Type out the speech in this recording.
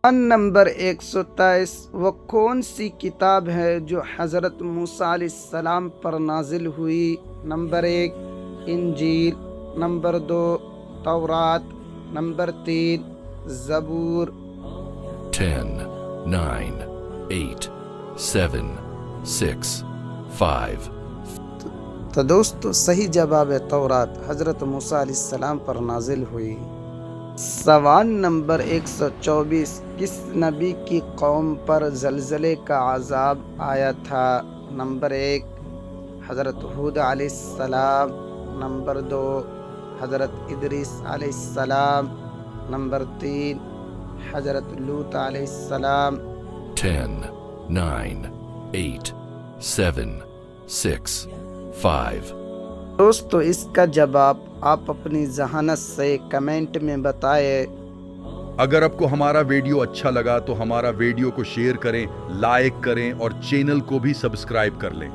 Number 123 وہ کون سی کتاب ہے جو حضرت موسیٰ علیہ السلام پر نازل ہوئی؟ نمبر 1 انجیل، نمبر 2 تورات، نمبر 3 زبور۔ 10, 9, 8, 7, 6, 5. تو دوستو صحیح جواب ہے تورات، حضرت موسیٰ علیہ السلام پر نازل ہوئی۔ سوال نمبر 124 کس نبی کی قوم پر زلزلے کا عذاب آیا تھا؟ نمبر 1 حضرت ہود علیہ السلام، نمبر 2 حضرت ادریس علیہ السلام، نمبر 3 حضرت لوط علیہ السلام۔ 10, 9, 8, 7, 6, 5. دوستو اس کا جواب آپ اپنی ذہانت سے کمنٹ میں بتائیں۔ اگر آپ کو ہمارا ویڈیو اچھا لگا تو ہمارا ویڈیو کو شیئر کریں، لائک کریں اور چینل کو بھی سبسکرائب کر لیں۔